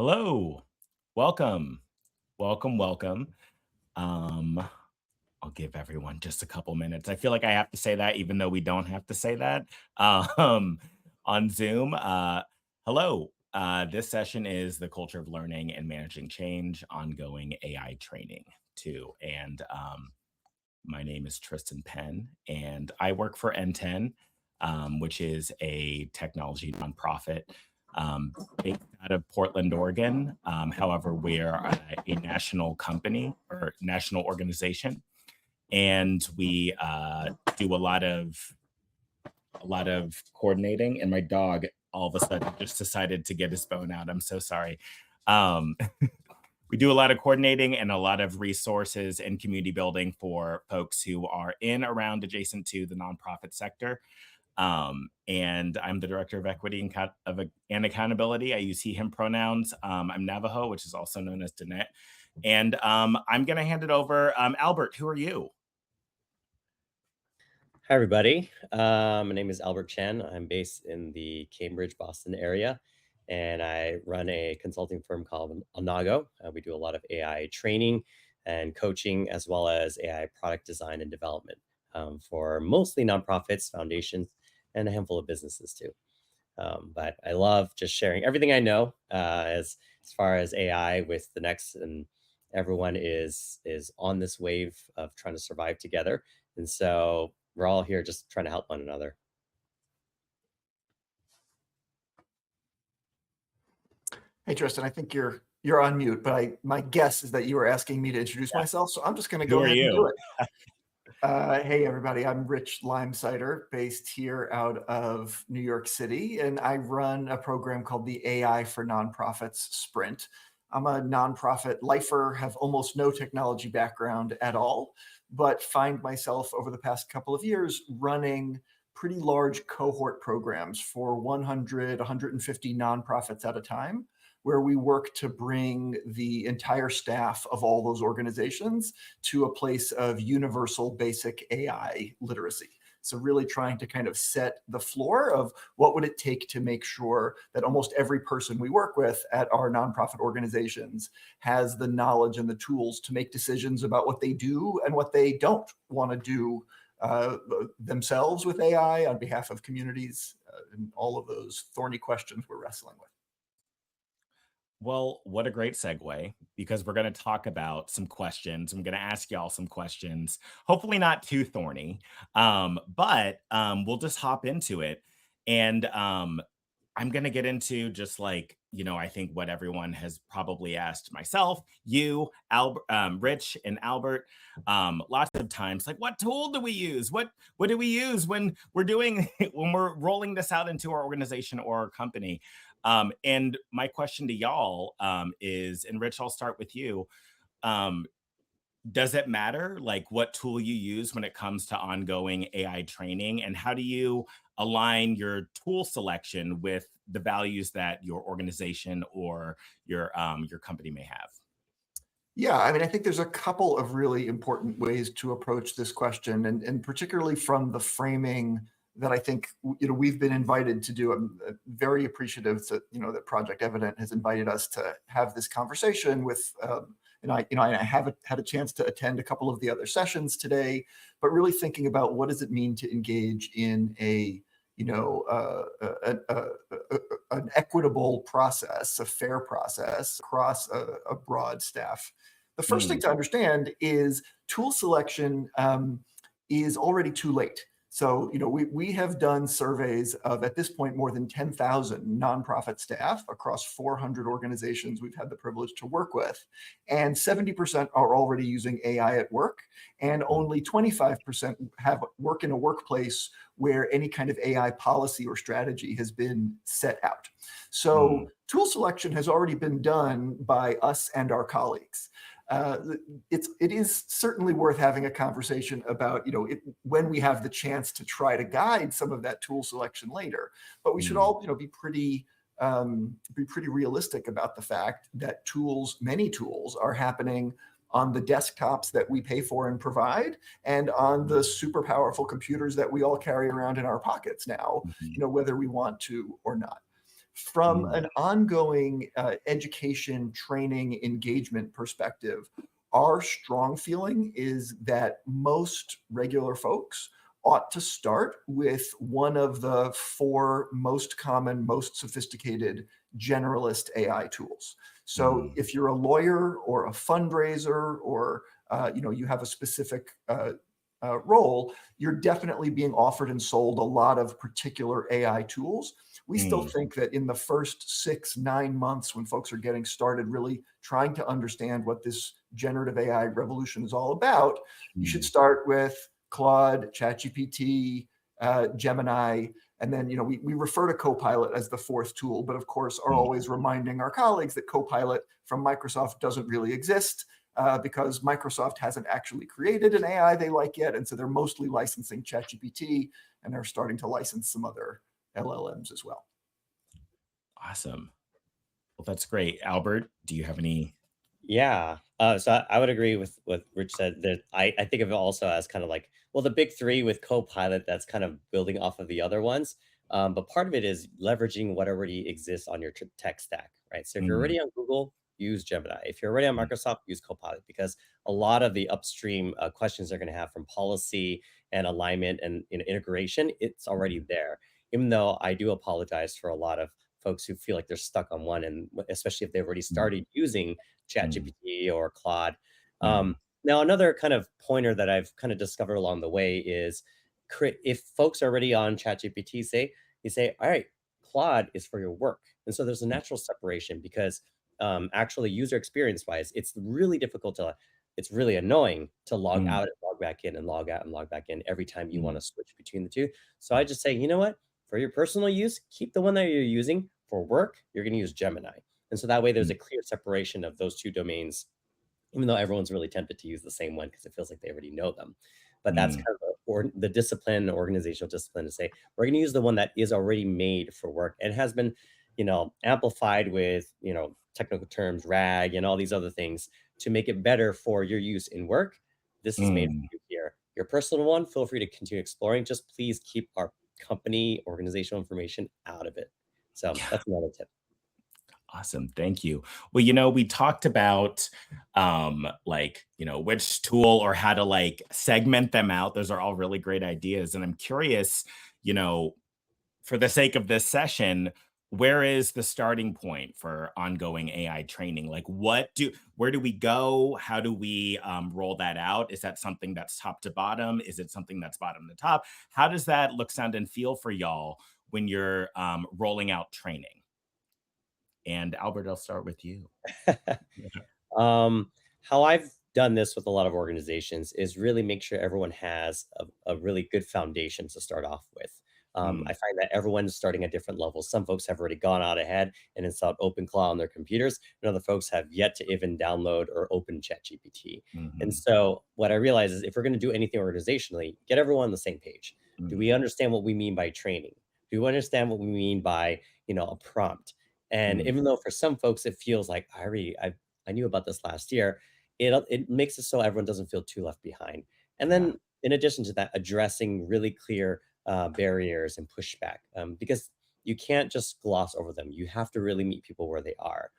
Hello, welcome, welcome. Um, I'll give everyone just a couple minutes. I feel like I have to say that, even though we don't have to say that um, on Zoom. Hello, this session is the culture of learning and managing change, ongoing AI training too. And my name is Tristan Penn, and I work for NTEN, which is a technology nonprofit based out of Portland, Oregon. However, we are a national company or national organization, and we do a lot of coordinating. And my dog all of a sudden just decided to get his phone out. I'm so sorry. Um, we do a lot of coordinating and a lot of resources and community building for folks who are in, around, adjacent to the nonprofit sector. And I'm the director of equity and accountability. I use he, him pronouns. I'm Navajo, which is also known as Danette. And I'm going to hand it over. Albert, who are you? Hi, everybody. My name is Albert Chen. I'm based in the Cambridge, Boston area, and I run a consulting firm called Anago. We do a lot of AI training and coaching, as well as AI product design and development for mostly nonprofits, foundations, and a handful of businesses too. But I love just sharing everything I know as far as AI with the next, and everyone is on this wave of trying to survive together. And so we're all here just trying to help one another. Hey, Tristan, I think you're on mute, but my guess is that you were asking me to introduce myself, so I'm just going to go ahead and do it. Hey, everybody, I'm Rich Leimsider, based here out of New York City, and I run a program called the AI for Nonprofits Sprint. I'm a nonprofit lifer, have almost no technology background at all, but find myself over the past couple of years running pretty large cohort programs for 100, 150 nonprofits at a time, where we work to bring the entire staff of all those organizations to a place of universal basic AI literacy. So really trying to kind of set the floor of what would it take to make sure that almost every person we work with at our nonprofit organizations has the knowledge and the tools to make decisions about what they do and what they don't want to do themselves with AI on behalf of communities, and all of those thorny questions we're wrestling with. Well, what a great segue, because we're going to talk about some questions. I'm going to ask y'all some questions, hopefully not too thorny, but we'll just hop into it. And I'm going to get into just like, I think what everyone has probably asked myself, you, Albert, Rich, and Albert, lots of times, like, what tool do we use? What do we use when we're when we're rolling this out into our organization or our company? And my question to y'all is, and Rich, I'll start with you. Does it matter like what tool you use when it comes to ongoing AI training, and how do you align your tool selection with the values that your organization or your company may have? Yeah, I mean, I think there's a couple of really important ways to approach this question, and particularly from the framing that I think we've been invited to do. I'm very appreciative that that Project Evident has invited us to have this conversation with. And I haven't had a chance to attend a couple of the other sessions today, but really thinking about what does it mean to engage in an equitable process, a fair process across a broad staff. The first thing to understand is tool selection is already too late. So, we have done surveys of, at this point, more than 10,000 nonprofit staff across 400 organizations we've had the privilege to work with. And 70% are already using AI at work, and only 25% have work in a workplace where any kind of AI policy or strategy has been set out. So tool selection has already been done by us and our colleagues. It is certainly worth having a conversation about, when we have the chance to try to guide some of that tool selection later. But we should all, be pretty realistic about the fact that many tools are happening on the desktops that we pay for and provide, and on the super powerful computers that we all carry around in our pockets now, whether we want to or not. From an ongoing education, training, engagement perspective, our strong feeling is that most regular folks ought to start with one of the 4 most common, most sophisticated generalist AI tools. So if you're a lawyer or a fundraiser, or you have a specific role, you're definitely being offered and sold a lot of particular AI tools. We still think that in the first 6-9 months, when folks are getting started really trying to understand what this generative AI revolution is all about, you should start with Claude, ChatGPT, Gemini, and then we refer to Copilot as the 4th tool, but of course are always reminding our colleagues that Copilot from Microsoft doesn't really exist, because Microsoft hasn't actually created an AI they like yet, and so they're mostly licensing ChatGPT, and they're starting to license some other LLMs as well. Awesome. Well, that's great. Albert, do you have any? Yeah. So I would agree with what Rich said. That I think of it also as kind of like, well, the big 3 with Copilot, that's kind of building off of the other ones. But part of it is leveraging what already exists on your tech stack, right? So if you're already on Google, use Gemini. If you're already on Microsoft, use Copilot, because a lot of the upstream questions they're going to have from policy and alignment and integration, it's already there. Even though I do apologize for a lot of folks who feel like they're stuck on one, and especially if they've already started using ChatGPT or Claude. Now, another kind of pointer that I've kind of discovered along the way is, if folks are already on ChatGPT, you say, all right, Claude is for your work. And so there's a natural separation, because actually user experience wise, it's really it's really annoying to log out and log back in and log out and log back in every time you want to switch between the two. So I just say, you know what, for your personal use, keep the one that you're using. For work, you're going to use Gemini. And so that way there's a clear separation of those 2 domains, even though everyone's really tempted to use the same one because it feels like they already know them. But that's kind of the discipline, organizational discipline, to say, we're going to use the one that is already made for work and has been, amplified with, technical terms, RAG, and all these other things to make it better for your use in work. This is made for you here. Your personal one, feel free to continue exploring. Just please keep our company organizational information out of it. So that's another tip. Awesome. Thank you. Well, we talked about which tool or how to segment them out. Those are all really great ideas. And I'm curious, for the sake of this session, where is the starting point for ongoing AI training? Where do we go? How do we roll that out? Is that something that's top to bottom? Is it something that's bottom to top? How does that look, sound, and feel for y'all when you're rolling out training? And Albert, I'll start with you. How I've done this with a lot of organizations is really make sure everyone has a really good foundation to start off with. I find that everyone's starting at different levels. Some folks have already gone out ahead and installed OpenClaw on their computers, and other folks have yet to even download or open ChatGPT. And so what I realize is, if we're going to do anything organizationally, get everyone on the same page. Do we understand what we mean by training? Do we understand what we mean by, a prompt? And even though for some folks it feels like I knew about this last year, it makes it so everyone doesn't feel too left behind. And then in addition to that, addressing really clear barriers and pushback, because you can't just gloss over them. You have to really meet people where they are.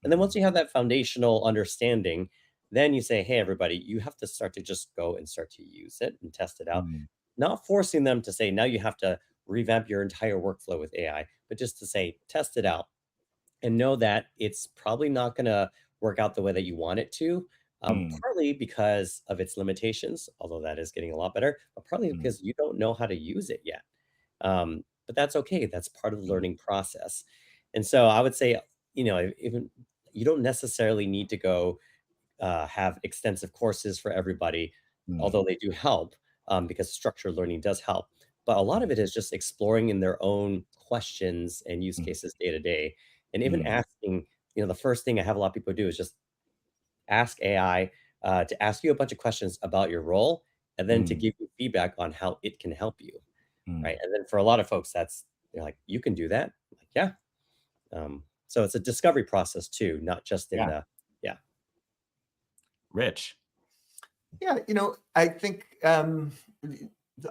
And then once you have that foundational understanding, then you say, hey, everybody, you have to start to just go and start to use it and test it out, not forcing them to say, now you have to revamp your entire workflow with AI, but just to say, test it out and know that it's probably not going to work out the way that you want it to, partly because of its limitations, although that is getting a lot better, but partly because you don't know how to use it yet. But that's okay. That's part of the learning process. And so I would say, even you don't necessarily need to go have extensive courses for everybody, although they do help, because structured learning does help. But a lot of it is just exploring in their own questions and use cases day to day. And even asking, the first thing I have a lot of people do is just ask AI to ask you a bunch of questions about your role, and then to give you feedback on how it can help you. Right. And then for a lot of folks, they're like, you can do that. I'm like, yeah. So it's a discovery process too, not just in the, Rich. Yeah, I think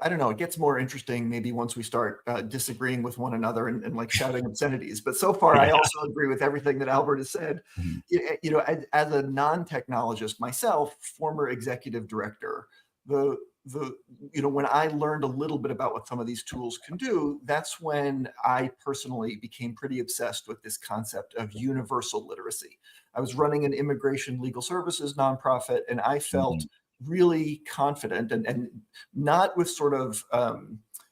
I don't know, it gets more interesting maybe once we start disagreeing with one another and like shouting obscenities. But so far, I also agree with everything that Albert has said. You know, as a non-technologist myself, former executive director, you know, when I learned a little bit about what some of these tools can do, that's when I personally became pretty obsessed with this concept of universal literacy. I was running an immigration legal services nonprofit, and I felt really confident and not with sort of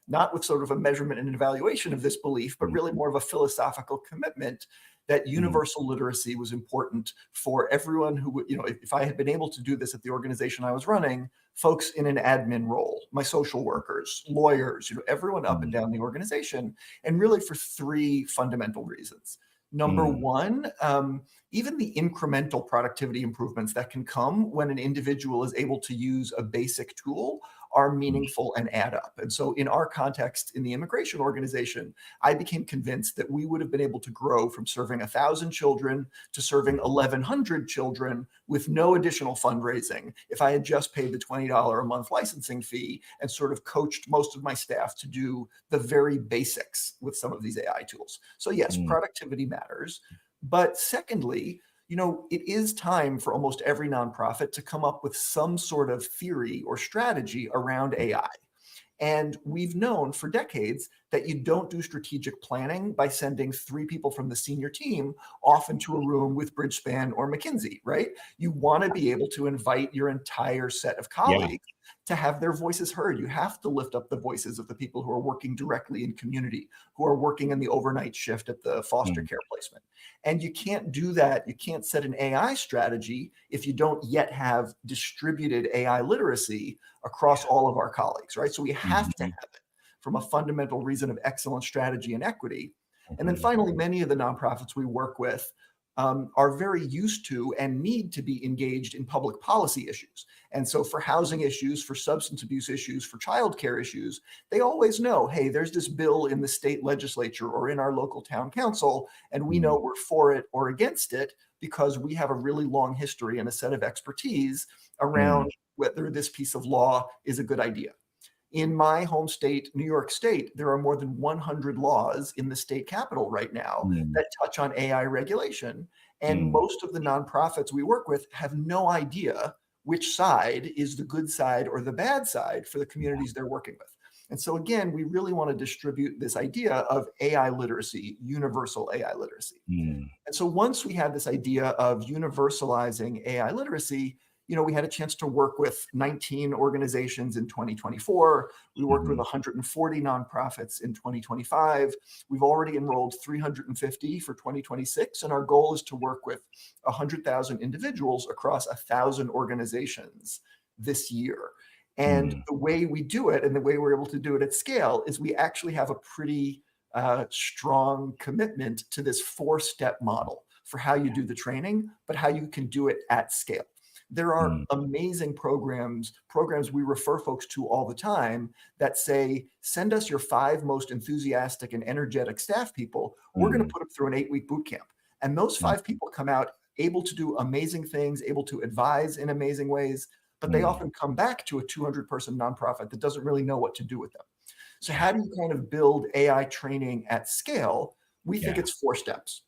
not with sort of a measurement and an evaluation of this belief, but really more of a philosophical commitment that universal literacy was important for everyone who would, you know, if I had been able to do this at the organization I was running, folks in an admin role, my social workers, lawyers, you know, everyone up and down the organization, and really for three fundamental reasons. Number one, even the incremental productivity improvements that can come when an individual is able to use a basic tool are meaningful and add up. And so in our context in the immigration organization, I became convinced that we would have been able to grow from serving 1,000 children to serving 1,100 children with no additional fundraising if I had just paid the $20 a month licensing fee and sort of coached most of my staff to do the very basics with some of these AI tools. So yes, productivity matters. But secondly, you know, it is time for almost every nonprofit to come up with some sort of theory or strategy around AI. And we've known for decades that you don't do strategic planning by sending 3 people from the senior team off into a room with Bridgespan or McKinsey, right? You want to be able to invite your entire set of colleagues to have their voices heard. You have to lift up the voices of the people who are working directly in community, who are working in the overnight shift at the foster care placement. And you can't do that. You can't set an AI strategy if you don't yet have distributed AI literacy across all of our colleagues, right? So we have to have it from a fundamental reason of excellent strategy and equity. And then finally, many of the nonprofits we work with are very used to and need to be engaged in public policy issues. And so for housing issues, for substance abuse issues, for childcare issues, they always know, hey, there's this bill in the state legislature or in our local town council, and we know we're for it or against it because we have a really long history and a set of expertise around whether this piece of law is a good idea. In my home state, New York State, there are more than 100 laws in the state capitol right now that touch on AI regulation. And most of the nonprofits we work with have no idea which side is the good side or the bad side for the communities they're working with. And so again, we really want to distribute this idea of AI literacy, universal AI literacy. And so once we had this idea of universalizing AI literacy, you know, we had a chance to work with 19 organizations in 2024. We worked with 140 nonprofits in 2025. We've already enrolled 350 for 2026, and our goal is to work with 100,000 individuals across 1,000 organizations this year. And the way we do it and the way we're able to do it at scale is we actually have a pretty strong commitment to this 4-step model for how you do the training, but how you can do it at scale. There are amazing programs we refer folks to all the time that say, send us your 5 most enthusiastic and energetic staff people. We're going to put them through an 8-week boot camp. And those 5 people come out able to do amazing things, able to advise in amazing ways, but they often come back to a 200-person nonprofit that doesn't really know what to do with them. So how do you kind of build AI training at scale? We think it's 4 steps.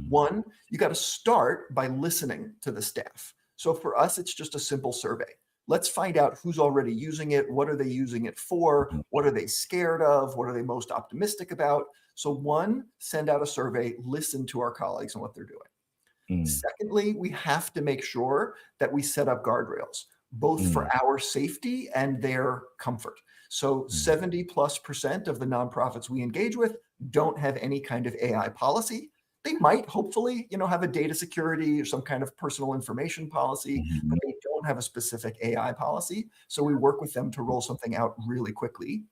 One, you got to start by listening to the staff. So for us, it's just a simple survey. Let's find out who's already using it. What are they using it for? What are they scared of? What are they most optimistic about? So one, send out a survey, listen to our colleagues and what they're doing. Secondly, we have to make sure that we set up guardrails, both for our safety and their comfort. So 70+% of the nonprofits we engage with don't have any kind of AI policy. They might hopefully, you know, have a data security or some kind of personal information policy, but they don't have a specific AI policy. So we work with them to roll something out really quickly.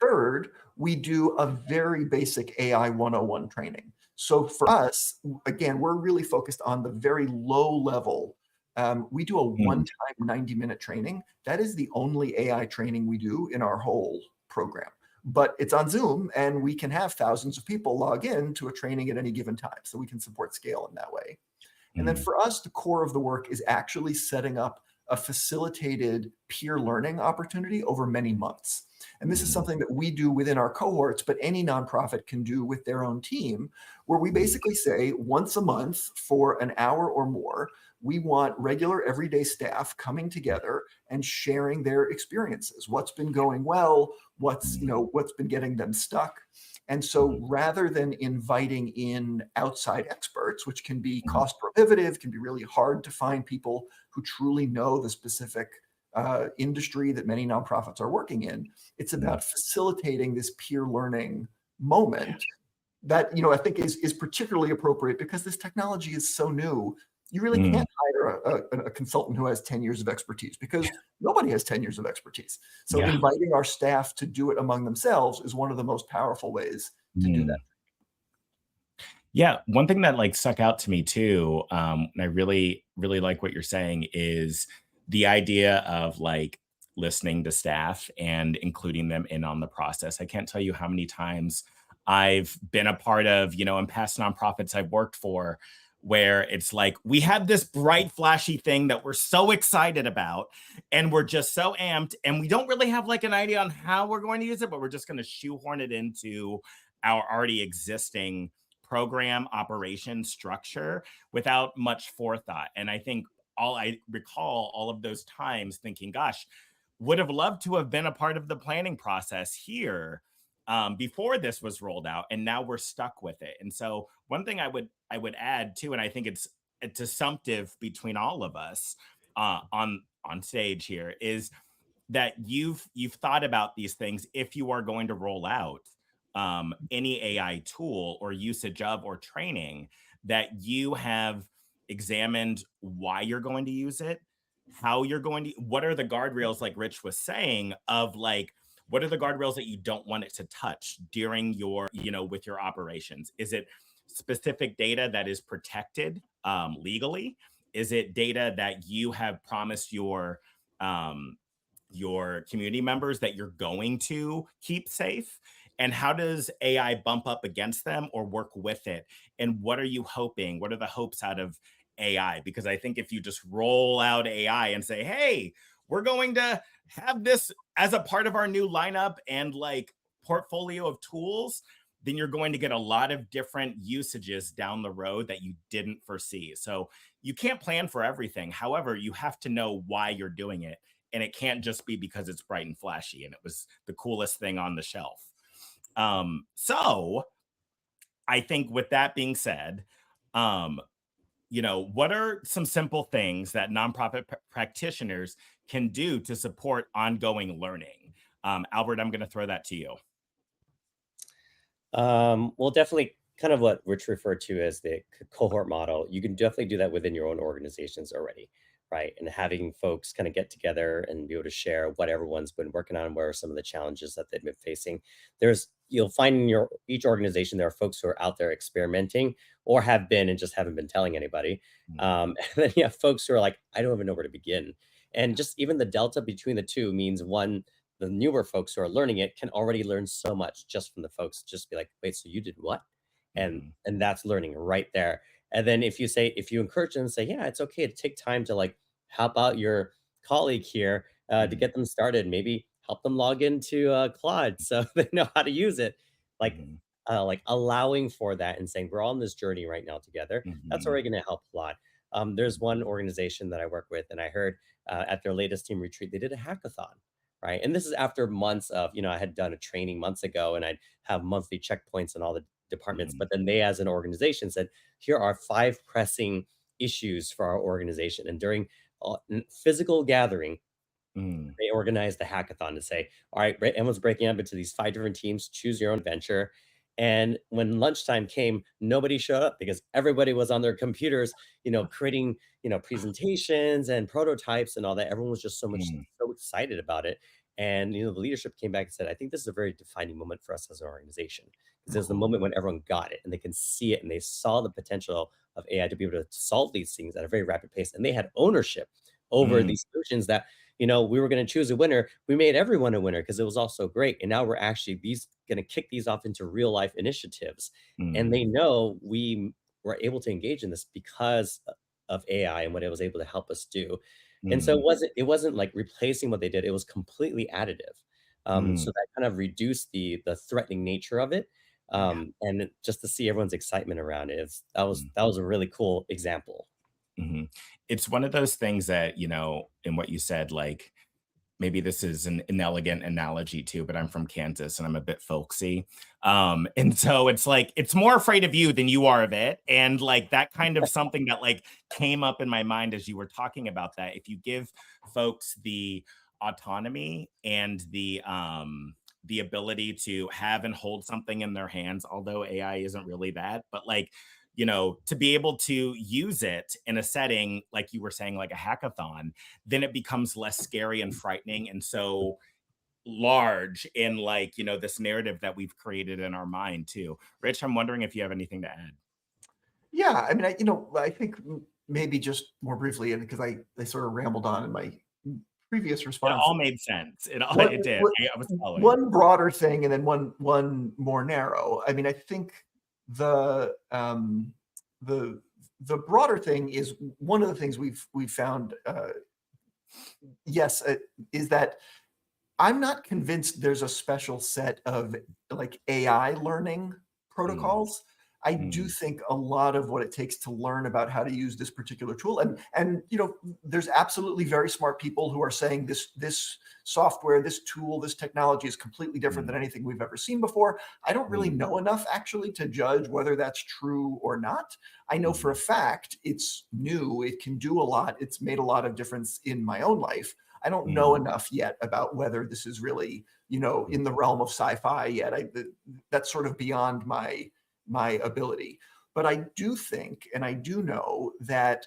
Third, we do a very basic AI 101 training. So for us, again, we're really focused on the very low level. We do a one-time 90-minute training. That is the only AI training we do in our whole program. But it's on Zoom, and we can have thousands of people log in to a training at any given time. So we can support scale in that way. And then for us, the core of the work is actually setting up a facilitated peer learning opportunity over many months. And this is something that we do within our cohorts, but any nonprofit can do with their own team, where we basically say once a month for an hour or more, we want regular everyday staff coming together and sharing their experiences, what's been going well, what's been getting them stuck. And so rather than inviting in outside experts, which can be cost prohibitive, can be really hard to find people who truly know the specific industry that many nonprofits are working in, it's about facilitating this peer learning moment that I think is particularly appropriate because this technology is so new. You really can't hire a consultant who has 10 years of expertise because nobody has 10 years of expertise. So inviting our staff to do it among themselves is one of the most powerful ways to do that. Yeah, one thing that like stuck out to me too, and I really, really like what you're saying is the idea of like listening to staff and including them in on the process. I can't tell you how many times I've been a part of, in past nonprofits I've worked for, where it's like we have this bright, flashy thing that we're so excited about, and we're just so amped, and we don't really have like an idea on how we're going to use it, but we're just going to shoehorn it into our already existing program operation structure without much forethought. And I think I recall all of those times thinking, gosh, would have loved to have been a part of the planning process here before this was rolled out, and now we're stuck with it. And so one thing I would add too, and I think it's assumptive between all of us on stage here, is that you've thought about these things if you are going to roll out any AI tool or usage of or training, that you have examined why you're going to use it, how you're going to, what are the guardrails, like Rich was saying, of like, what are the guardrails that you don't want it to touch during your, with your operations? Is it specific data that is protected legally? Is it data that you have promised your community members that you're going to keep safe? And how does AI bump up against them or work with it? And what are you hoping? What are the hopes out of AI? Because I think if you just roll out AI and say, hey, we're going to have this as a part of our new lineup and like portfolio of tools, then you're going to get a lot of different usages down the road that you didn't foresee. So you can't plan for everything. However, you have to know why you're doing it. And it can't just be because it's bright and flashy and it was the coolest thing on the shelf. So I think with that being said, what are some simple things that nonprofit practitioners can do to support ongoing learning? Albert, I'm going to throw that to you. Well, definitely kind of what Rich referred to as the cohort model. You can definitely do that within your own organizations already, right? And having folks kind of get together and be able to share what everyone's been working on, where are some of the challenges that they've been facing. You'll find in each organization, there are folks who are out there experimenting or have been and just haven't been telling anybody. And then you have folks who are like, I don't even know where to begin. And just even the delta between the two means one, the newer folks who are learning it can already learn so much just from the folks, just be like, wait, so you did what? And that's learning right there. And then if you encourage them and say, yeah, it's okay to take time to like help out your colleague here to get them started, maybe help them log into Claude so they know how to use it. Like allowing for that and saying, we're all on this journey right now together. That's already going to help a lot. There's one organization that I work with, and I heard at their latest team retreat, they did a hackathon. Right. And this is after months of, I had done a training months ago and I'd have monthly checkpoints in all the departments. But then they, as an organization, said, here are 5 pressing issues for our organization. And during physical gathering, they organized the hackathon to say, all right, everyone's breaking up into these 5 different teams, choose your own venture. And when lunchtime came, nobody showed up because everybody was on their computers, creating, presentations and prototypes and all that. Everyone was just so excited about it. And, the leadership came back and said, I think this is a very defining moment for us as an organization. Because it was the moment when everyone got it and they can see it and they saw the potential of AI to be able to solve these things at a very rapid pace. And they had ownership over these solutions that, we were going to choose a winner. We made everyone a winner because it was all so great. And now we're actually going to kick these off into real life initiatives. And they know we were able to engage in this because of AI and what it was able to help us do. And so it wasn't like replacing what they did. It was completely additive. So that kind of reduced the threatening nature of it. And just to see everyone's excitement around it, that was a really cool example. It's one of those things that, in what you said, like, maybe this is an inelegant analogy too, but I'm from Kansas and I'm a bit folksy. And so it's like, it's more afraid of you than you are of it. And like that kind of something that like came up in my mind as you were talking about that. If you give folks the autonomy and the ability to have and hold something in their hands, although AI isn't really that, but like, to be able to use it in a setting, like you were saying, like a hackathon, then it becomes less scary and frightening and so large in like, this narrative that we've created in our mind too. Rich, I'm wondering if you have anything to add. Yeah, I mean, I think maybe just more briefly, and because I sort of rambled on in my previous response. It all made sense. It did. I was following. One broader thing and then one more narrow. I mean, I think the broader thing is one of the things we've found, is that I'm not convinced there's a special set of like AI learning protocols. I do think a lot of what it takes to learn about how to use this particular tool, and there's absolutely very smart people who are saying this software, this tool, this technology is completely different than anything we've ever seen before. I don't really know enough actually to judge whether that's true or not. I know for a fact it's new, it can do a lot, it's made a lot of difference in my own life. I don't know enough yet about whether this is really, in the realm of sci-fi yet. That's sort of beyond my ability. But I do think, and I do know that,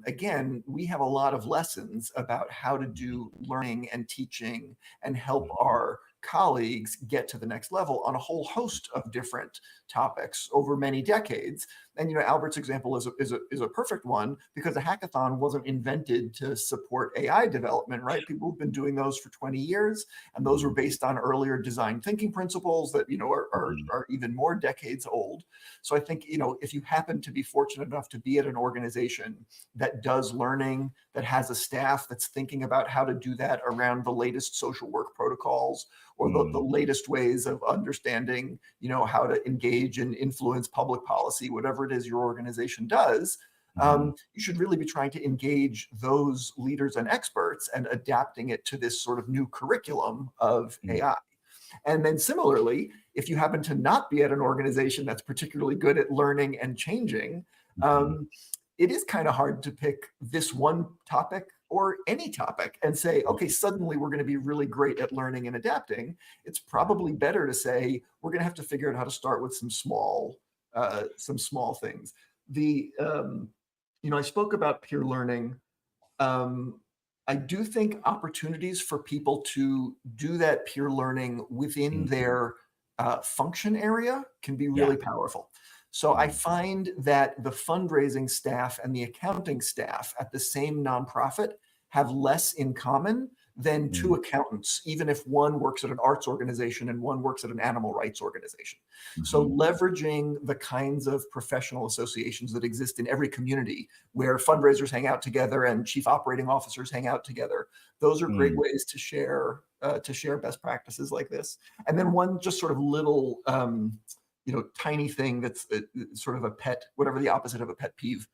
again, we have a lot of lessons about how to do learning and teaching and help our colleagues get to the next level on a whole host of different topics over many decades. And Albert's example is a perfect one, because a hackathon wasn't invented to support AI development, right? People have been doing those for 20 years, and those were based on earlier design thinking principles that are even more decades old. So I think if you happen to be fortunate enough to be at an organization that does learning, that has a staff that's thinking about how to do that around the latest social work protocols, or the latest ways of understanding, how to engage and influence public policy, whatever it is your organization does, you should really be trying to engage those leaders and experts and adapting it to this sort of new curriculum of AI. And then similarly, if you happen to not be at an organization that's particularly good at learning and changing, it is kind of hard to pick this one topic or any topic and say, okay, suddenly we're going to be really great at learning and adapting. It's probably better to say, we're going to have to figure out how to start with some small things. I spoke about peer learning. I do think opportunities for people to do that peer learning within their function area can be really powerful. So I find that the fundraising staff and the accounting staff at the same nonprofit have less in common than two accountants, even if one works at an arts organization and one works at an animal rights organization. So leveraging the kinds of professional associations that exist in every community where fundraisers hang out together and chief operating officers hang out together, those are great ways to share best practices like this. And then one just sort of little tiny thing that's sort of a pet, whatever the opposite of a pet peeve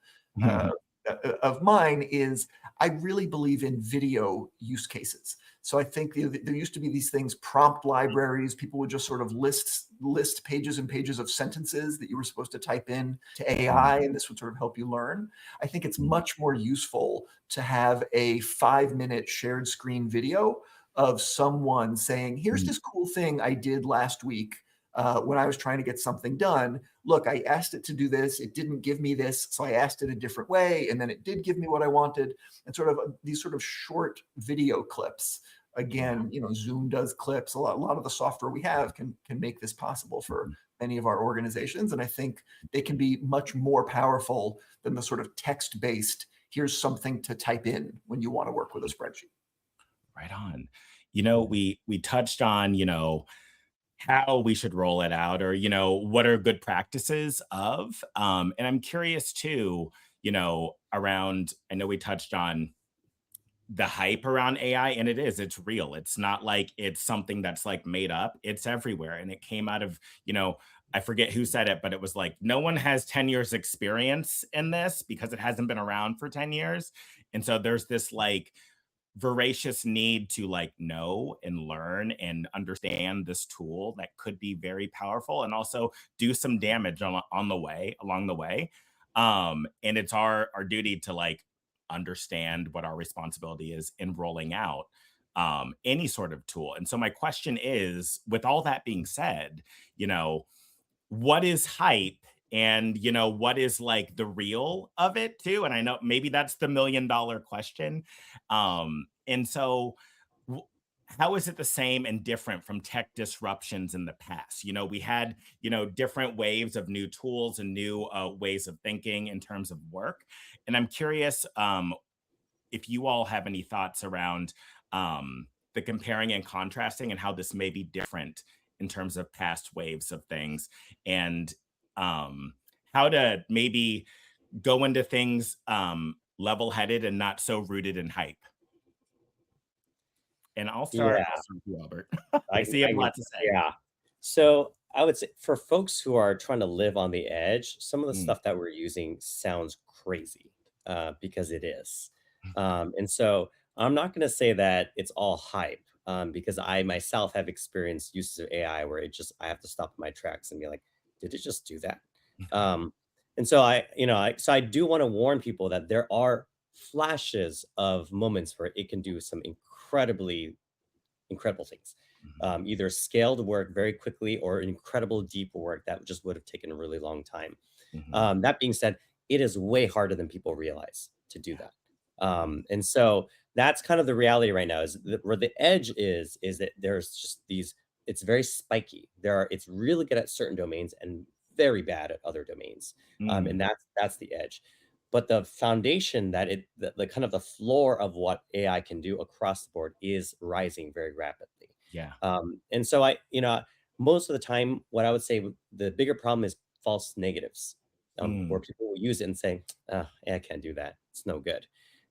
of mine is, I really believe in video use cases. So I think there used to be these things, prompt libraries. People would just sort of list pages and pages of sentences that you were supposed to type in to AI, and this would sort of help you learn. I think it's much more useful to have a 5-minute shared screen video of someone saying, here's this cool thing I did last week when I was trying to get something done. Look, I asked it to do this. It didn't give me this. So I asked it a different way. And then it did give me what I wanted. And sort of these sort of short video clips. Again, Zoom does clips. A lot of the software we have can make this possible for many of our organizations. And I think they can be much more powerful than the sort of text-based, here's something to type in when you want to work with a spreadsheet. Right on. We touched on, how we should roll it out, or what are good practices of, and I'm curious too, around, I know we touched on the hype around AI, and it's real. It's not like it's something that's like made up. It's everywhere. And it came out of, I forget who said it, but it was like, no one has 10 years experience in this because it hasn't been around for 10 years. And so there's this like voracious need to like know and learn and understand this tool that could be very powerful and also do some damage on the way along the way. And it's our duty to like understand what our responsibility is in rolling out any sort of tool. And so my question is, with all that being said, what is hype, and what is like the real of it too? And I know maybe that's the $1 million question. And so w- how is it the same and different from tech disruptions in the past? We had different waves of new tools and new ways of thinking in terms of work. And I'm curious if you all have any thoughts around the comparing and contrasting and how this may be different in terms of past waves of things, and how to maybe go into things level-headed and not so rooted in hype. And I'll start with you, Albert. I see you have a lot to say. Yeah. So I would say for folks who are trying to live on the edge, some of the stuff that we're using sounds crazy because it is. And so I'm not going to say that it's all hype because I myself have experienced uses of AI where I have to stop in my tracks and be like, did it just do that? And so I do want to warn people that there are flashes of moments where it can do some incredible things. Either scaled work very quickly or incredible deep work that just would have taken a really long time. That being said, it is way harder than people realize to do that. And so that's kind of the reality right now is that where the edge is that there's just it's very spiky. It's really good at certain domains and very bad at other domains. And that's the edge. But the foundation the kind of the floor of what AI can do across the board is rising very rapidly. Yeah. And so most of the time, what I would say the bigger problem is false negatives, where people will use it and say, oh, I can't do that. It's no good.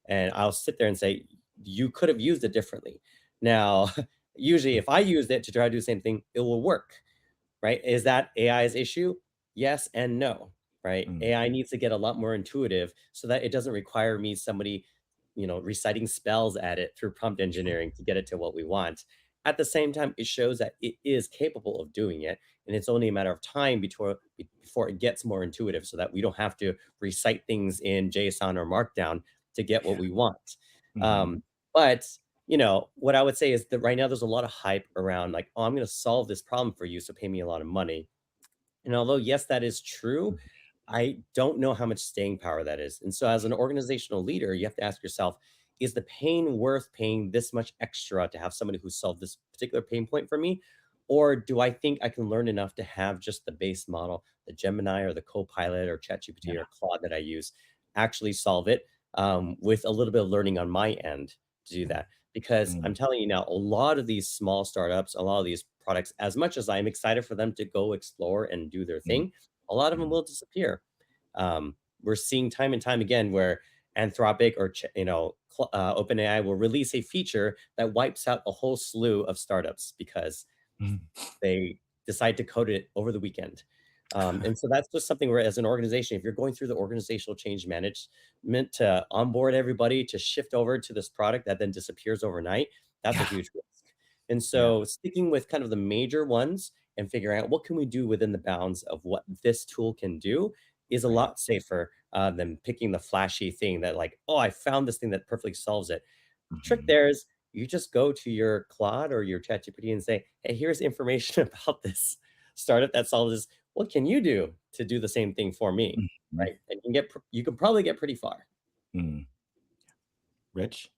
And I'll sit there and say, you could have used it differently. Now, usually if I used it to try to do the same thing, it will work, right? Is that AI's issue? Yes and no, right? AI needs to get a lot more intuitive so that it doesn't require somebody, reciting spells at it through prompt engineering to get it to what we want. At the same time, it shows that it is capable of doing it, and it's only a matter of time before it gets more intuitive, so that we don't have to recite things in JSON or Markdown to get what we want. But what I would say is that right now there's a lot of hype around like, oh, I'm going to solve this problem for you, so pay me a lot of money. And although, yes, that is true, I don't know how much staying power that is. And so as an organizational leader, you have to ask yourself, is the pain worth paying this much extra to have somebody who solved this particular pain point for me? Or do I think I can learn enough to have just the base model, the Gemini or the Copilot or ChatGPT or Claude that I use, actually solve it with a little bit of learning on my end to do that? Because I'm telling you now, a lot of these small startups, a lot of these products, as much as I'm excited for them to go explore and do their thing, a lot of them will disappear. We're seeing time and time again where Anthropic or OpenAI will release a feature that wipes out a whole slew of startups because they decide to code it over the weekend. And so that's just something where, as an organization, if you're going through the organizational change management to onboard everybody to shift over to this product that then disappears overnight, that's a huge risk. And so sticking with kind of the major ones and figuring out what can we do within the bounds of what this tool can do is a lot safer than picking the flashy thing that like, oh, I found this thing that perfectly solves it. The trick there is you just go to your Claude or your ChatGPT and say, hey, here's information about this startup that solves this. What can you do to do the same thing for me? Right. And you can probably get pretty far. Rich?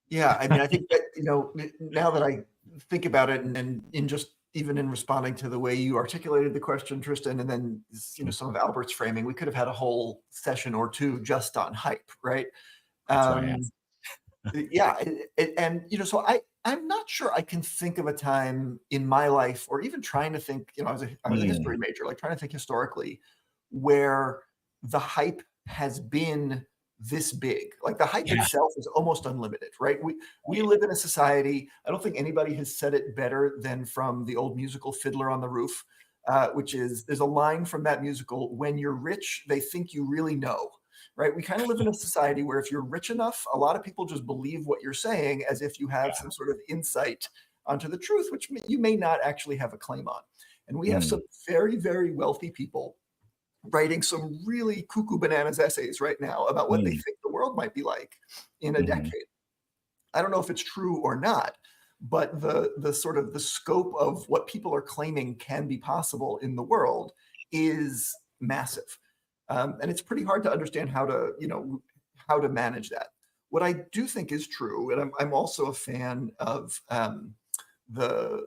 Yeah, I mean, I think that, now that I think about it and in just even in responding to the way you articulated the question, Tristan, and then, some of Albert's framing, we could have had a whole session or two just on hype, right? That's why I asked. Yeah. And, so I'm not sure I can think of a time in my life or even trying to think, I was a history major, like trying to think historically where the hype has been this big. Like the hype itself is almost unlimited, right? We live in a society, I don't think anybody has said it better than from the old musical Fiddler on the Roof, which is, there's a line from that musical, when you're rich, they think you really know, right? We kind of live in a society where if you're rich enough, a lot of people just believe what you're saying as if you have some sort of insight onto the truth, which you may not actually have a claim on. And we have some very, very wealthy people writing some really cuckoo bananas essays right now about what they think the world might be like in a decade. I don't know if it's true or not, but the sort of the scope of what people are claiming can be possible in the world is massive. And it's pretty hard to understand how to manage that. What I do think is true, and I'm also a fan of the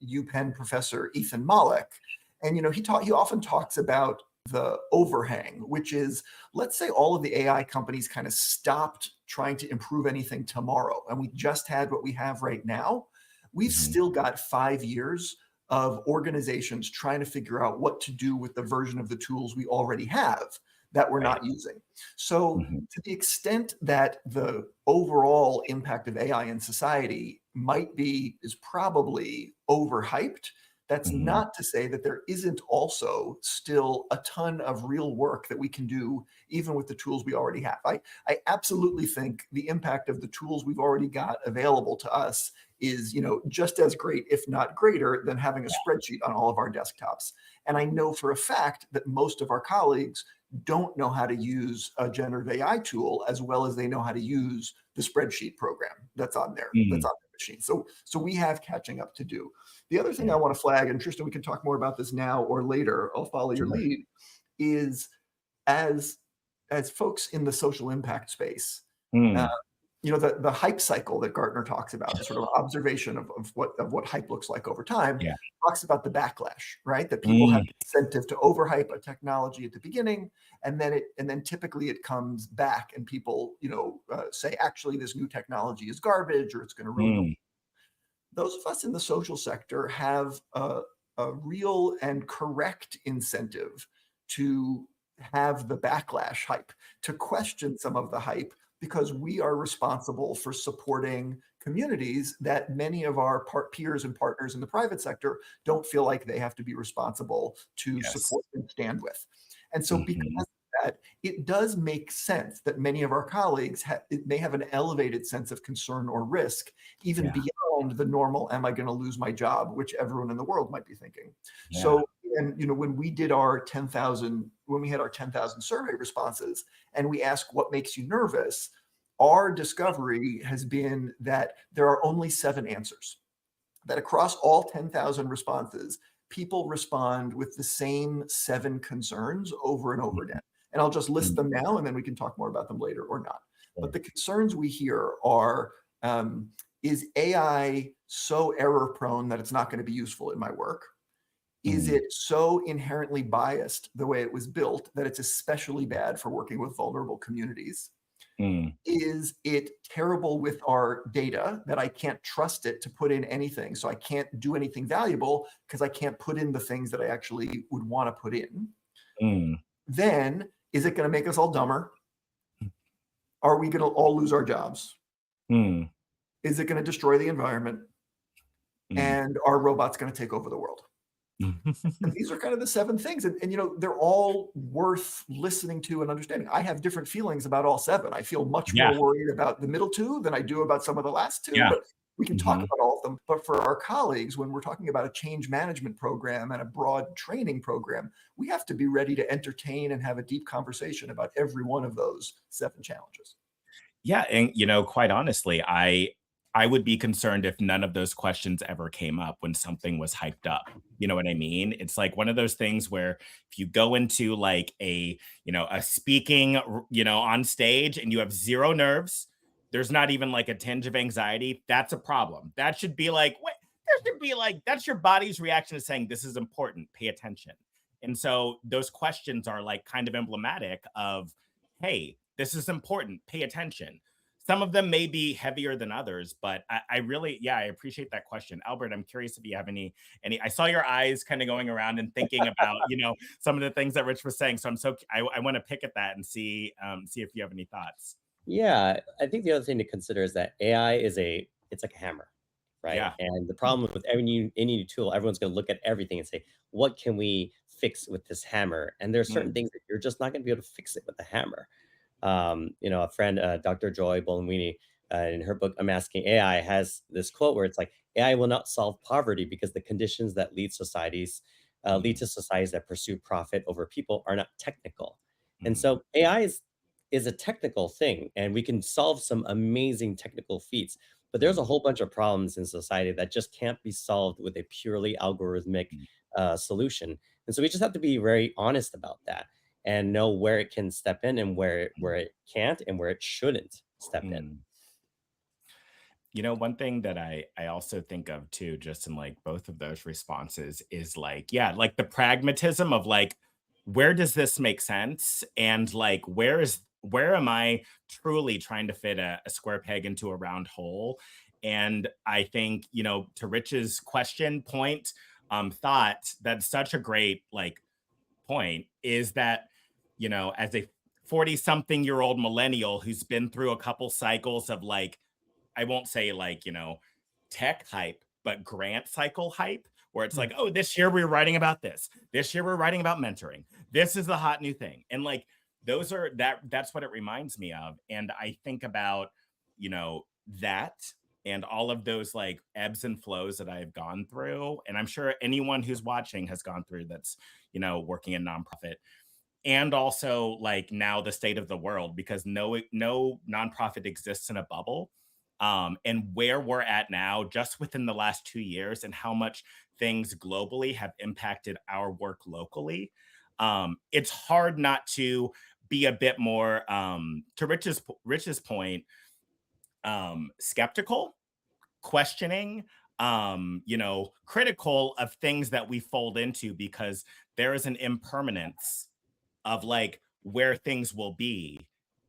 UPenn professor Ethan Mollick, and he often talks about the overhang, which is, let's say all of the AI companies kind of stopped trying to improve anything tomorrow, and we just had what we have right now. We've still got 5 years of organizations trying to figure out what to do with the version of the tools we already have that we're not using. So to the extent that the overall impact of AI in society is probably overhyped, that's not to say that there isn't also still a ton of real work that we can do even with the tools we already have. I absolutely think the impact of the tools we've already got available to us is, just as great, if not greater, than having a spreadsheet on all of our desktops. And I know for a fact that most of our colleagues don't know how to use a generative AI tool as well as they know how to use the spreadsheet program that's on their machine. So we have catching up to do. The other thing I want to flag, and Tristan, we can talk more about this now or later, I'll follow your lead, is as folks in the social impact space, the hype cycle that Gartner talks about, the sort of observation of what hype looks like over time, talks about the backlash, right? That people have incentive to overhype a technology at the beginning, and then typically it comes back, and people say, actually, this new technology is garbage, or it's going to ruin. Those of us in the social sector have a real and correct incentive to have the backlash hype, to question some of the hype, because we are responsible for supporting communities that many of our peers and partners in the private sector don't feel like they have to be responsible to support and stand with. And so because of that, it does make sense that many of our colleagues may have an elevated sense of concern or risk, even beyond the normal, am I going to lose my job, which everyone in the world might be thinking. So, and when we did our 10,000, when we had our 10,000 survey responses, and we asked what makes you nervous, our discovery has been that there are only 7 answers. That across all 10,000 responses, people respond with the same 7 concerns over and over again. And I'll just list them now, and then we can talk more about them later or not. But the concerns we hear are, is AI so error prone that it's not going to be useful in my work? Is it so inherently biased the way it was built that it's especially bad for working with vulnerable communities? Is it terrible with our data that I can't trust it to put in anything? So I can't do anything valuable because I can't put in the things that I actually would want to put in. Then is it going to make us all dumber? Are we going to all lose our jobs? Is it going to destroy the environment? And are robots going to take over the world? And these are kind of the 7 things. And they're all worth listening to and understanding. I have different feelings about all 7. I feel much more worried about the middle 2 than I do about some of the last 2, but we can talk about all of them. But for our colleagues, when we're talking about a change management program and a broad training program, we have to be ready to entertain and have a deep conversation about every one of those 7 challenges. Yeah. And, quite honestly, I would be concerned if none of those questions ever came up when something was hyped up. You know what I mean? It's like one of those things where if you go into like a speaking, on stage and you have 0 nerves, there's not even like a tinge of anxiety. That's a problem. That should be like, that's your body's reaction to saying this is important. Pay attention. And so those questions are like kind of emblematic of, hey, this is important. Pay attention. some of them may be heavier than others, but I really, yeah, I appreciate that question. Albert, I'm curious if you have any, I saw your eyes kind of going around and thinking about, some of the things that Rich was saying. So I want to pick at that and see if you have any thoughts. Yeah, I think the other thing to consider is that AI it's like a hammer, right? Yeah. And the problem with any new tool, everyone's going to look at everything and say, what can we fix with this hammer? And there are certain Mm, things that you're just not going to be able to fix it with a hammer. A friend, Dr. Joy Bolamwini, in her book, I'm Asking AI, has this quote where it's like, AI will not solve poverty because the conditions that lead mm, to societies that pursue profit over people are not technical. And mm, so AI is a technical thing, and we can solve some amazing technical feats. But there's a mm, whole bunch of problems in society that just can't be solved with a purely algorithmic mm, solution. And so we just have to be very honest about that and know where it can step in and where mm, it can't and where it shouldn't step in. mm. One thing that I also think of too, just in like both of those responses is like, yeah, like the pragmatism of like, where does this make sense? And like, where am I truly trying to fit a square peg into a round hole? And I think, to Rich's question point, thought, that's such a great like point is that, as a 40 something year old millennial who's been through a couple cycles of like, I won't say like, tech hype, but grant cycle hype, where it's Mm. like, oh, this year we're writing about this. This year we're writing about mentoring. This is the hot new thing. And like that's what it reminds me of. And I think about, that and all of those like ebbs and flows that I've gone through. And I'm sure anyone who's watching has gone through that's, working in nonprofit and also like now the state of the world because no nonprofit exists in a bubble, and where we're at now just within the last 2 years and how much things globally have impacted our work locally, it's hard not to be a bit more, to rich's point, skeptical, questioning, critical of things that we fold into because there is an impermanence of like where things will be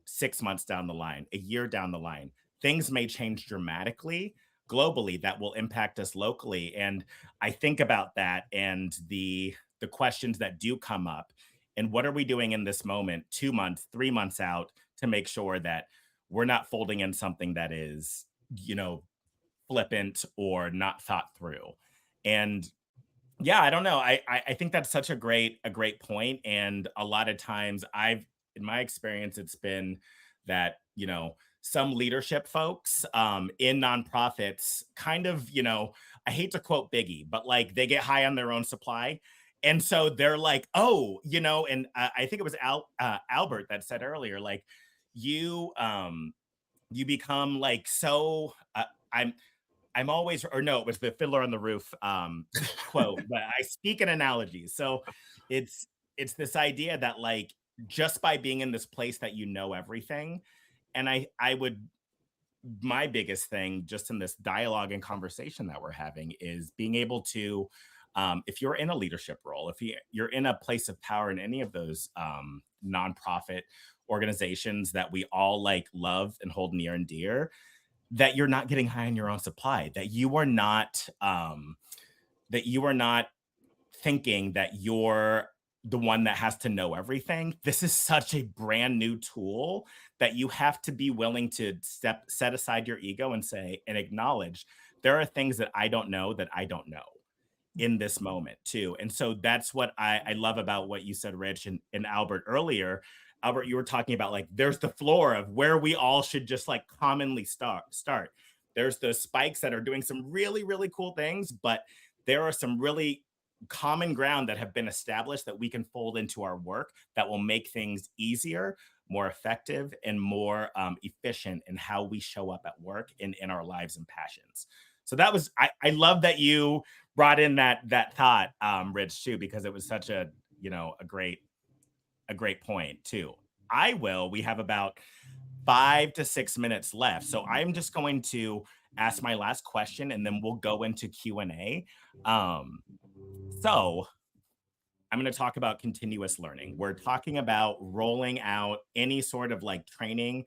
6 months down the line, a year down the line. Things may change dramatically globally that will impact us locally. And I think about that and the questions that do come up. And what are we doing in this moment, 2 months, 3 months out to make sure that we're not folding in something that is, flippant or not thought through. And yeah, I don't know. I think that's such a great point. And a lot of times in my experience, it's been that, some leadership folks in nonprofits kind of, I hate to quote Biggie, but like they get high on their own supply. And so they're like, oh, and I think it was Albert that said earlier, like you become like so I'm always, or no, it was the Fiddler on the Roof quote, but I speak in analogies. So it's this idea that like just by being in this place that you know everything, and I would my biggest thing just in this dialogue and conversation that we're having is being able to, if you're in a leadership role, if you're in a place of power in any of those nonprofit organizations that we all like love and hold near and dear, that you're not getting high on your own supply, that you are not thinking that you're the one that has to know everything. This is such a brand new tool that you have to be willing to set aside your ego and say and acknowledge there are things that I don't know that I don't know in this moment too. And so that's what I love about what you said, Rich and Albert earlier. Albert, you were talking about like there's the floor of where we all should just like commonly start. There's the spikes that are doing some really, really cool things, but there are some really common ground that have been established that we can fold into our work that will make things easier, more effective, and more efficient in how we show up at work and in our lives and passions. So that was I love that you brought in that thought, Rich, too, because it was such a great point too. We have about 5 to 6 minutes left. So I'm just going to ask my last question and then we'll go into Q&A. So I'm going to talk about continuous learning. We're talking about rolling out any sort of like training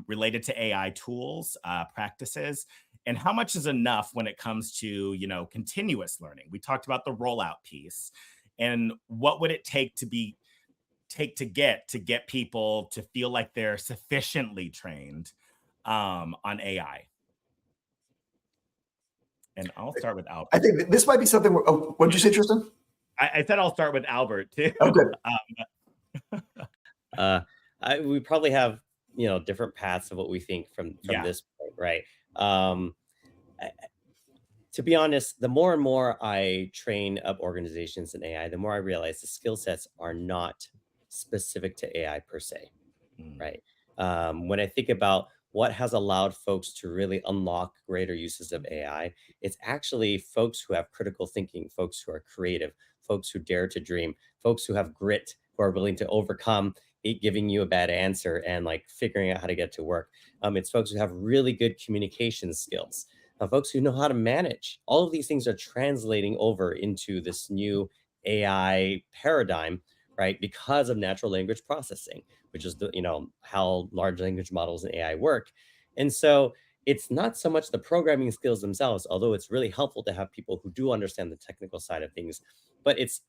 related to AI tools, practices, and how much is enough when it comes to, continuous learning? We talked about the rollout piece, and what would it take to get people to feel like they're sufficiently trained on AI? And I'll start with Albert. I think this might be something. Oh, what did you say, Tristan? I said I'll start with Albert too. Oh, good. We probably have different paths of what we think from this point, right? To be honest, the more and more I train up organizations in AI, the more I realize the skill sets are not specific to AI per se, right? When I think about what has allowed folks to really unlock greater uses of AI, it's actually folks who have critical thinking, folks who are creative, folks who dare to dream, folks who have grit, who are willing to overcome it giving you a bad answer and like figuring out how to get to work. It's folks who have really good communication skills, folks who know how to manage. All of these things are translating over into this new AI paradigm, right? Because of natural language processing, which is how large language models and AI work. And so it's not so much the programming skills themselves, although it's really helpful to have people who do understand the technical side of things. But it's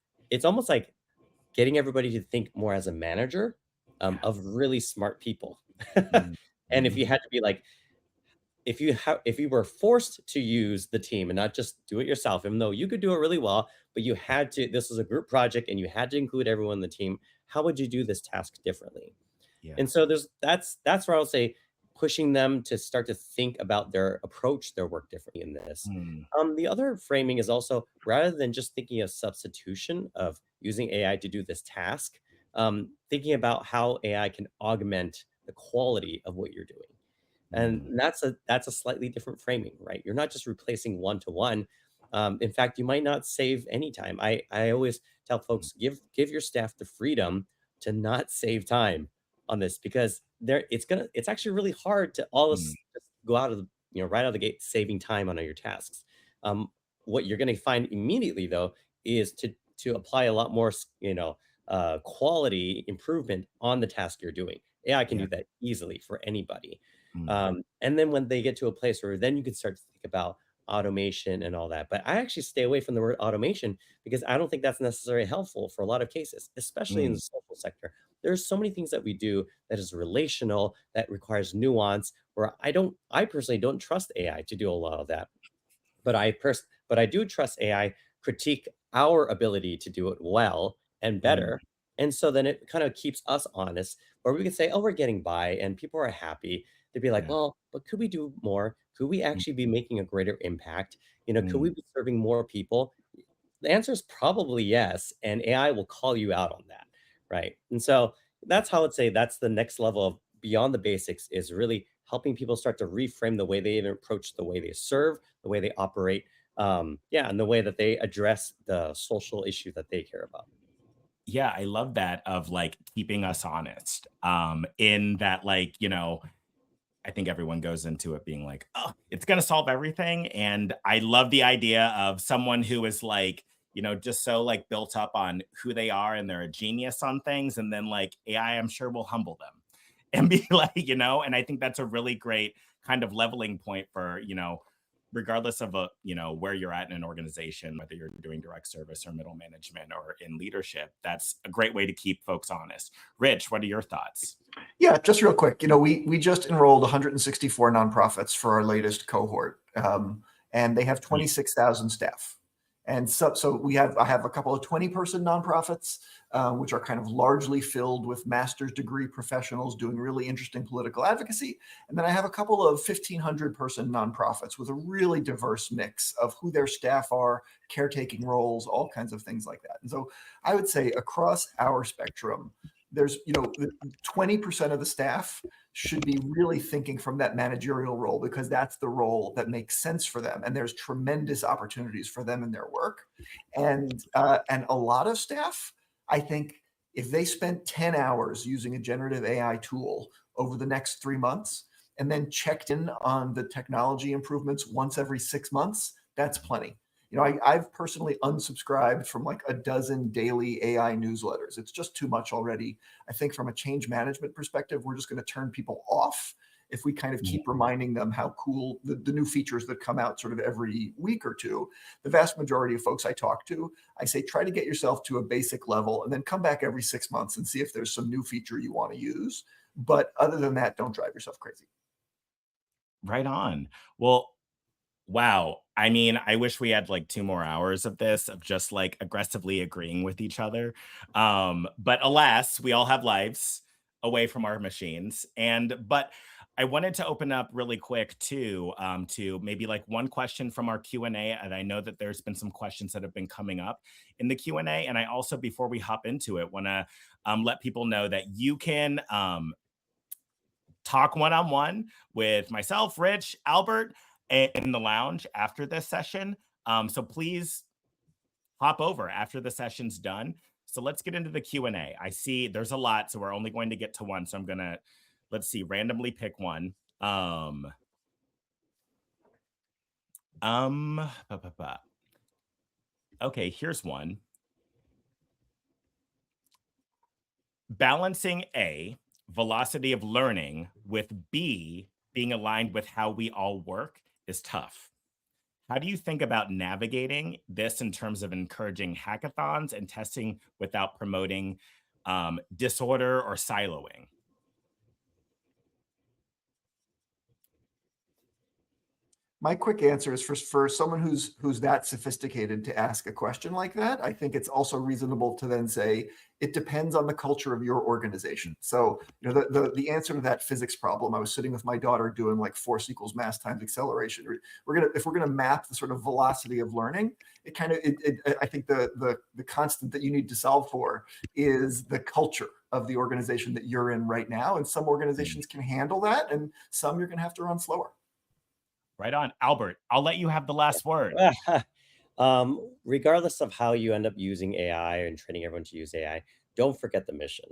almost like getting everybody to think more as a manager of really smart people. And if you had to be like, if you were forced to use the team and not just do it yourself, even though you could do it really well, but you had to, this was a group project and you had to include everyone in the team, how would you do this task differently? And so that's where I'll say pushing them to start to think about their approach, their work differently in this. The other framing is also rather than just thinking of substitution of using AI to do this task, thinking about how AI can augment the quality of what you're doing. And that's a slightly different framing, right? You're not just replacing one to one. In fact, you might not save any time. I always tell folks give your staff the freedom to not save time on this because it's actually really hard to all just go out of the right out of the gate saving time on all your tasks. What you're going to find immediately though is to apply a lot more quality improvement on the task you're doing. AI can do that easily for anybody. And then when they get to a place where then you can start to think about automation and all that. But I actually stay away from the word automation because I don't think that's necessarily helpful for a lot of cases, especially in the social sector. There's so many things that we do that is relational, that requires nuance, where I personally don't trust AI to do a lot of that. But I do trust AI critique our ability to do it well and better. And so then it kind of keeps us honest, where we can say, oh, we're getting by and people are happy. They'd be like, well, but could we do more? Could we actually be making a greater impact? Could we be serving more people? The answer is probably yes. And AI will call you out on that. Right. And so that's how I'd say that's the next level of beyond the basics is really helping people start to reframe the way they even approach the way they serve, the way they operate, and the way that they address the social issue that they care about. Yeah, I love that of like keeping us honest. In that, like, I think everyone goes into it being like, oh, it's going to solve everything. And I love the idea of someone who is like, just so like built up on who they are and they're a genius on things. And then like AI, I'm sure will humble them and be like, and I think that's a really great kind of leveling point for, regardless of where you're at in an organization, whether you're doing direct service or middle management or in leadership, that's a great way to keep folks honest. Rich, what are your thoughts? Yeah, just real quick. We just enrolled 164 nonprofits for our latest cohort, and they have 26,000 staff. And so I have a couple of 20-person nonprofits, which are kind of largely filled with master's degree professionals doing really interesting political advocacy. And then I have a couple of 1,500-person nonprofits with a really diverse mix of who their staff are, caretaking roles, all kinds of things like that. And so I would say across our spectrum, there's 20% of the staff should be really thinking from that managerial role because that's the role that makes sense for them, and there's tremendous opportunities for them in their work. And a lot of staff, I think, if they spent 10 hours using a generative AI tool over the next 3 months and then checked in on the technology improvements once every 6 months, that's plenty. I've personally unsubscribed from like a dozen daily AI newsletters. It's just too much already. I think from a change management perspective, we're just going to turn people off if we kind of keep reminding them how cool the new features that come out sort of every week or two. The vast majority of folks I talk to, I say, try to get yourself to a basic level and then come back every 6 months and see if there's some new feature you want to use. But other than that, don't drive yourself crazy. Right on. Well, wow. I mean, I wish we had like 2 more hours of this, of just like aggressively agreeing with each other. But alas, we all have lives away from our machines. But I wanted to open up really quick too, to maybe like one question from our Q&A. And I know that there's been some questions that have been coming up in the Q&A. And I also, before we hop into it, want to let people know that you can talk one-on-one with myself, Rich, Albert, in the lounge after this session. So please hop over after the session's done. So let's get into the Q&A. I see there's a lot, so we're only going to get to one. So I'm gonna, let's see, randomly pick one. Okay, here's one. Balancing A, velocity of learning, with B, being aligned with how we all work is tough. How do you think about navigating this in terms of encouraging hackathons and testing without promoting disorder or siloing? My quick answer is for someone who's that sophisticated to ask a question like that, I think it's also reasonable to then say it depends on the culture of your organization. So, the answer to that physics problem, I was sitting with my daughter doing like force equals mass times acceleration. If we're gonna map the sort of velocity of learning, I think the constant that you need to solve for is the culture of the organization that you're in right now. And some organizations can handle that, and some you're gonna have to run slower. Right on. Albert, I'll let you have the last word. Regardless of how you end up using AI and training everyone to use AI, don't forget the mission,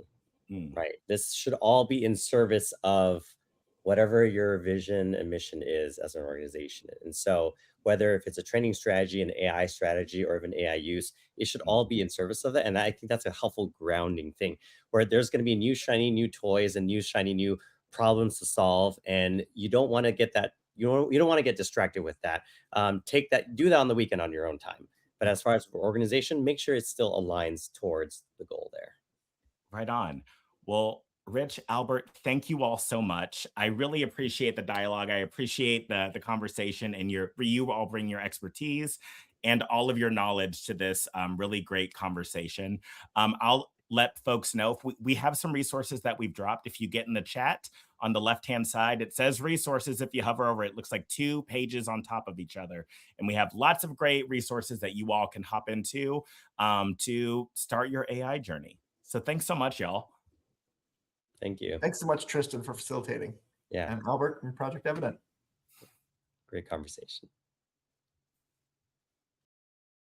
right? This should all be in service of whatever your vision and mission is as an organization. And so whether if it's a training strategy, an AI strategy, or even AI use, it should all be in service of that. And I think that's a helpful grounding thing, where there's going to be new shiny new toys and new shiny new problems to solve. And you don't want to get that, you don't want to get distracted with that. Do that on the weekend on your own time. But as far as for organization, make sure it still aligns towards the goal there. Right on. Well, Rich, Albert, thank you all so much. I really appreciate the dialogue. I appreciate the conversation, and you all bring your expertise and all of your knowledge to this really great conversation. I'll let folks know if we have some resources that we've dropped. If you get in the chat on the left-hand side, it says resources. If you hover over it, looks like 2 pages on top of each other. And we have lots of great resources that you all can hop into to start your AI journey. So thanks so much, y'all. Thank you. Thanks so much, Tristan, for facilitating. Yeah. And Albert from Project Evident. Great conversation.